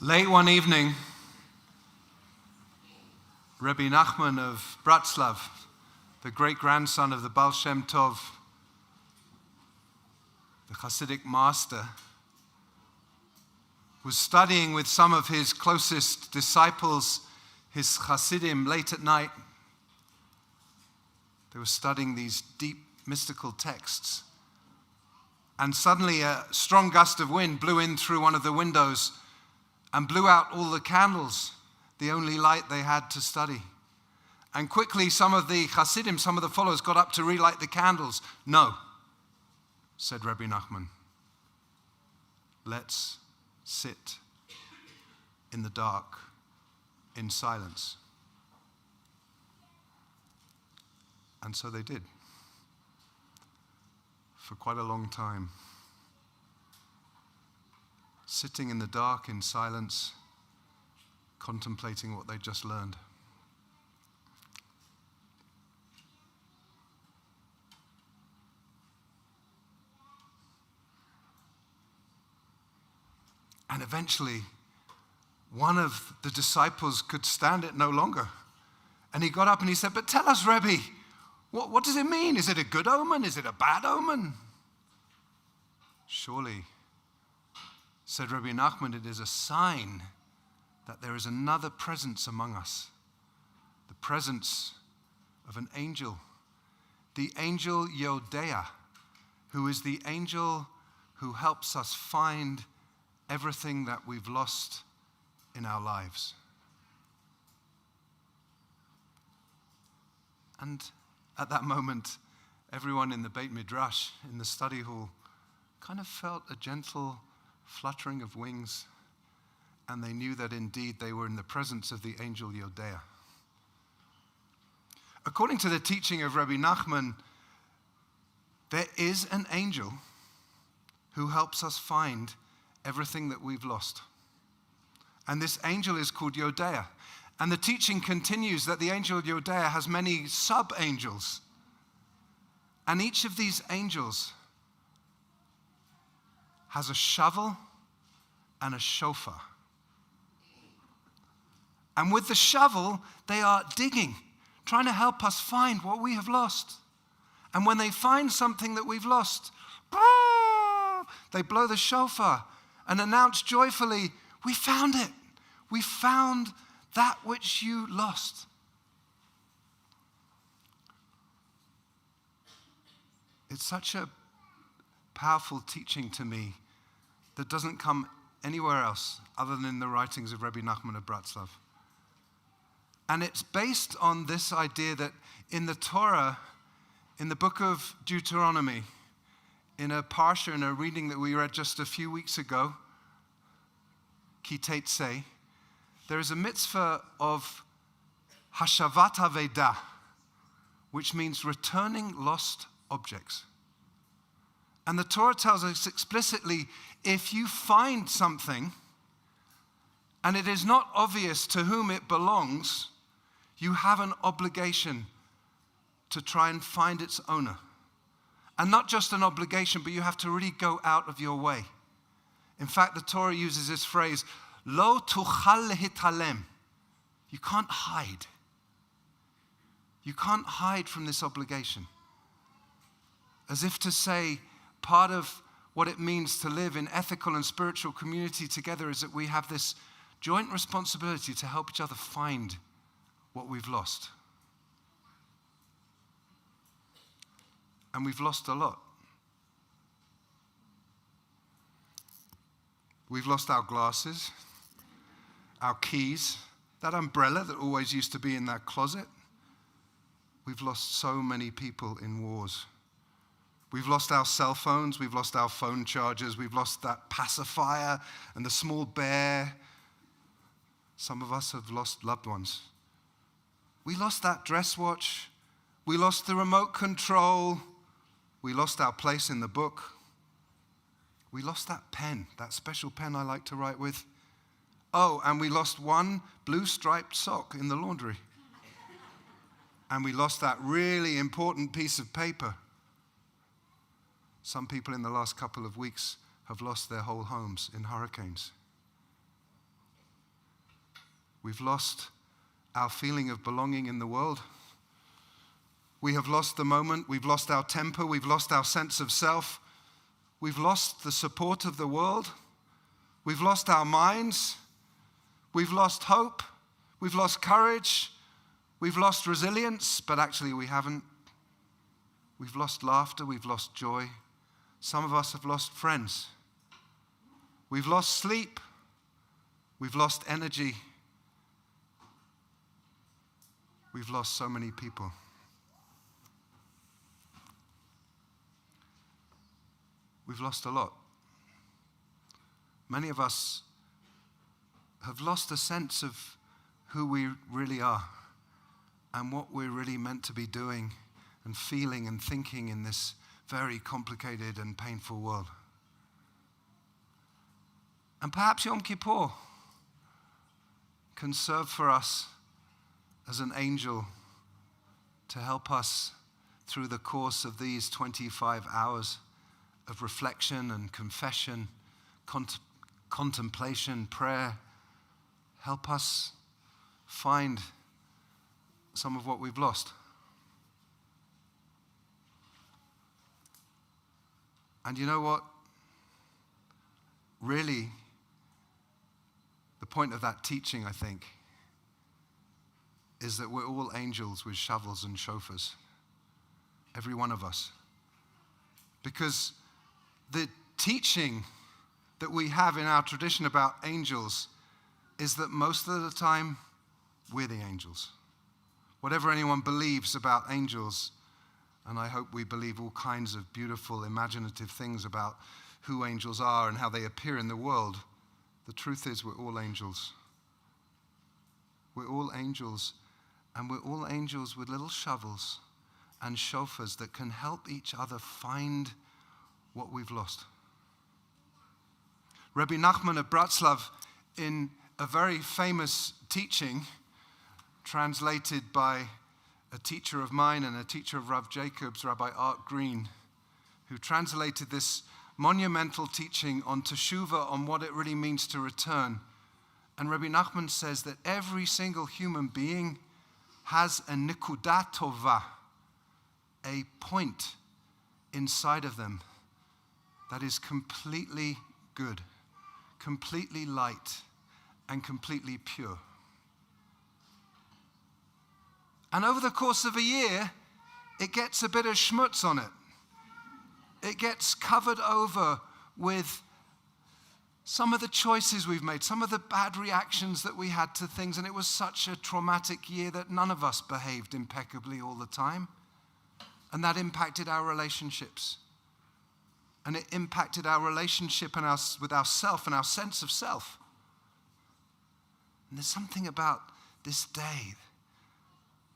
Late one evening, Rebbe Nachman of Bratslav, the great-grandson of the Baal Shem Tov, the Hasidic master, was studying with some of his closest disciples, his Hasidim, late at night. They were studying these deep mystical texts. And suddenly a strong gust of wind blew in through one of the windows and blew out all the candles, the only light they had to study. And quickly some of the Hasidim, some of the followers, got up to relight the candles. "No," said Rebbe Nachman. "Let's sit in the dark, in silence." And so they did, for quite a long time. Sitting in the dark, in silence, contemplating what they just learned. And eventually, one of the disciples could stand it no longer. And he got up and he said, "But tell us, Rebbe, what does it mean? Is it a good omen? Is it a bad omen?" "Surely," said Rebbe Nachman, "it is a sign that there is another presence among us, the presence of an angel, the angel Yodea, who is the angel who helps us find everything that we've lost in our lives." And at that moment, everyone in the Beit Midrash, in the study hall, kind of felt a gentle fluttering of wings, and they knew that indeed they were in the presence of the angel Yodea. According to the teaching of Rebbe Nachman, there is an angel who helps us find everything that we've lost. And this angel is called Yodea. And the teaching continues that the angel Yodea has many sub-angels. And each of these angels has a shovel and a shofar. And with the shovel, they are digging, trying to help us find what we have lost. And when they find something that we've lost, they blow the shofar and announce joyfully, "We found it. We found that which you lost." It's such a powerful teaching to me that doesn't come anywhere else other than in the writings of Rebbe Nachman of Bratslav. And it's based on this idea that in the Torah, in the book of Deuteronomy, in a parsha, in a reading that we read just a few weeks ago, Ki Teitzei, there is a mitzvah of Hashavat HaVedah, which means returning lost objects. And the Torah tells us explicitly, if you find something and it is not obvious to whom it belongs, you have an obligation to try and find its owner. And not just an obligation, but you have to really go out of your way. In fact, the Torah uses this phrase, "Lo tuchal lehitalem." You can't hide. You can't hide from this obligation. As if to say, part of what it means to live in ethical and spiritual community together is that we have this joint responsibility to help each other find what we've lost. And we've lost a lot. We've lost our glasses, our keys, that umbrella that always used to be in that closet. We've lost so many people in wars. We've lost our cell phones, we've lost our phone chargers, we've lost that pacifier and the small bear. Some of us have lost loved ones. We lost that dress watch. We lost the remote control. We lost our place in the book. We lost that pen, that special pen I like to write with. Oh, and we lost one blue striped sock in the laundry. And we lost that really important piece of paper. Some people in the last couple of weeks have lost their whole homes in hurricanes. We've lost our feeling of belonging in the world. We have lost the moment. We've lost our temper. We've lost our sense of self. We've lost the support of the world. We've lost our minds. We've lost hope. We've lost courage. We've lost resilience, but actually we haven't. We've lost laughter. We've lost joy. Some of us have lost friends. We've lost sleep. We've lost energy. We've lost so many people. We've lost a lot. Many of us have lost a sense of who we really are and what we're really meant to be doing and feeling and thinking in this very complicated and painful world. And perhaps Yom Kippur can serve for us as an angel to help us through the course of these 25 hours of reflection and confession, contemplation, prayer. Help us find some of what we've lost. And you know what? Really, the point of that teaching, I think, is that we're all angels with shovels and shofars. Every one of us. Because the teaching that we have in our tradition about angels is that most of the time, we're the angels. Whatever anyone believes about angels, and I hope we believe all kinds of beautiful, imaginative things about who angels are and how they appear in the world, the truth is we're all angels. We're all angels, and we're all angels with little shovels and shofars that can help each other find what we've lost. Rabbi Nachman of Bratslav, in a very famous teaching, translated by a teacher of mine and a teacher of Rav Jacobs, Rabbi Art Green, who translated this monumental teaching on teshuvah, on what it really means to return. And Rabbi Nachman says that every single human being has a nikudat tova, a point inside of them that is completely good, completely light, and completely pure. And over the course of a year, it gets a bit of schmutz on it. It gets covered over with some of the choices we've made, some of the bad reactions that we had to things, and it was such a traumatic year that none of us behaved impeccably all the time. And that impacted our relationships. And it impacted our relationship and with ourself and our sense of self. And there's something about this day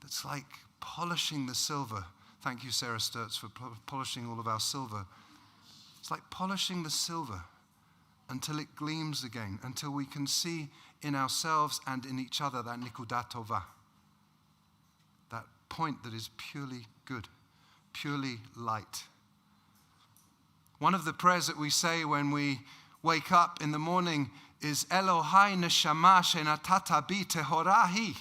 that's like polishing the silver. Thank you, Sarah Sturtz, for polishing all of our silver. It's like polishing the silver until it gleams again, until we can see in ourselves and in each other that nikudat tova, that point that is purely good, purely light. One of the prayers that we say when we wake up in the morning is Elohai neshama shenatata bi tehorahi.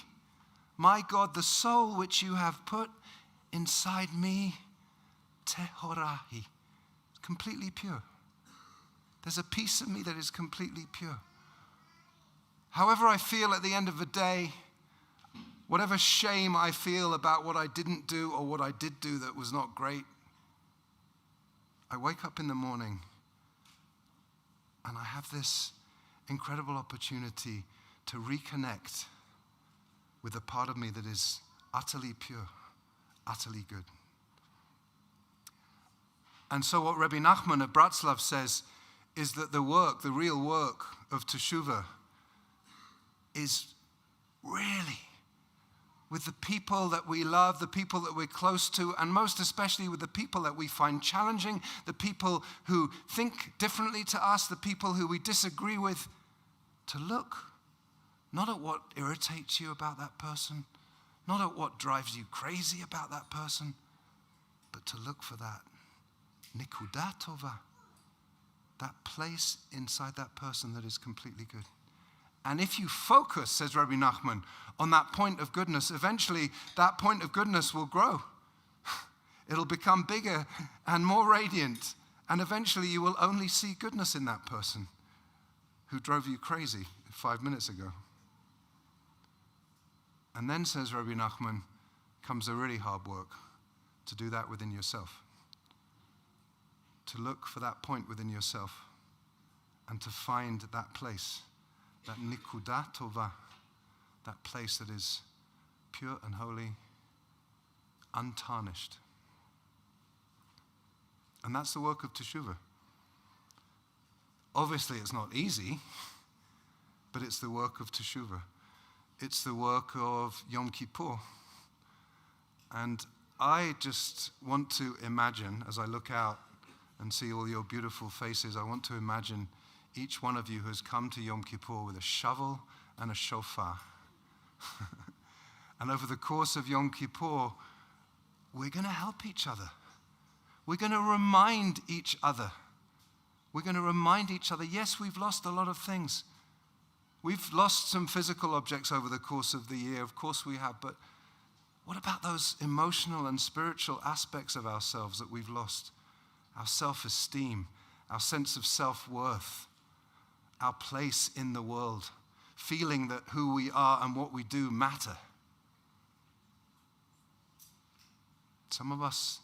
My God, the soul which you have put inside me, tehorahi, completely pure. There's a piece of me that is completely pure. However I feel at the end of the day, whatever shame I feel about what I didn't do or what I did do that was not great, I wake up in the morning and I have this incredible opportunity to reconnect with a part of me that is utterly pure, utterly good. And so what Rabbi Nachman of Bratslav says is that the work, the real work of teshuvah is really with the people that we love, the people that we're close to, and most especially with the people that we find challenging, the people who think differently to us, the people who we disagree with, to look not at what irritates you about that person, not at what drives you crazy about that person, but to look for that nikudat tova, that place inside that person that is completely good. And if you focus, says Rabbi Nachman, on that point of goodness, eventually that point of goodness will grow. It'll become bigger and more radiant. And eventually you will only see goodness in that person who drove you crazy 5 minutes ago. And then, says Rabbi Nachman, comes the really hard work to do that within yourself. To look for that point within yourself and to find that place, that nikudah tova, that place that is pure and holy, untarnished. And that's the work of teshuvah. Obviously, it's not easy, but it's the work of teshuvah. It's the work of Yom Kippur. And I just want to imagine, as I look out and see all your beautiful faces, I want to imagine each one of you who has come to Yom Kippur with a shovel and a shofar. And over the course of Yom Kippur, we're going to help each other. We're going to remind each other. We're going to remind each other, yes, we've lost a lot of things. We've lost some physical objects over the course of the year, of course we have, but what about those emotional and spiritual aspects of ourselves that we've lost? Our self-esteem, our sense of self-worth, our place in the world, feeling that who we are and what we do matter. Some of us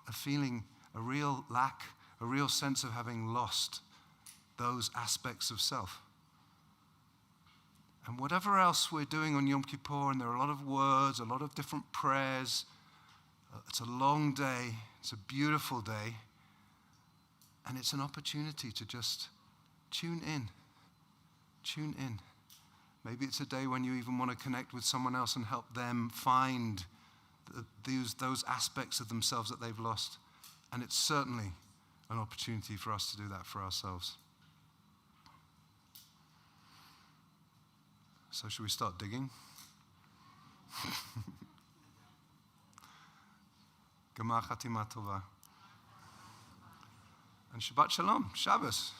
are feeling a real lack, a real sense of having lost those aspects of self. And whatever else we're doing on Yom Kippur, and there are a lot of words, a lot of different prayers, it's a long day, it's a beautiful day, and it's an opportunity to just tune in. Tune in. Maybe it's a day when you even want to connect with someone else and help them find those aspects of themselves that they've lost. And it's certainly an opportunity for us to do that for ourselves. So should we start digging? Gemar Chatima Tova. And Shabbat Shalom, Shabbos.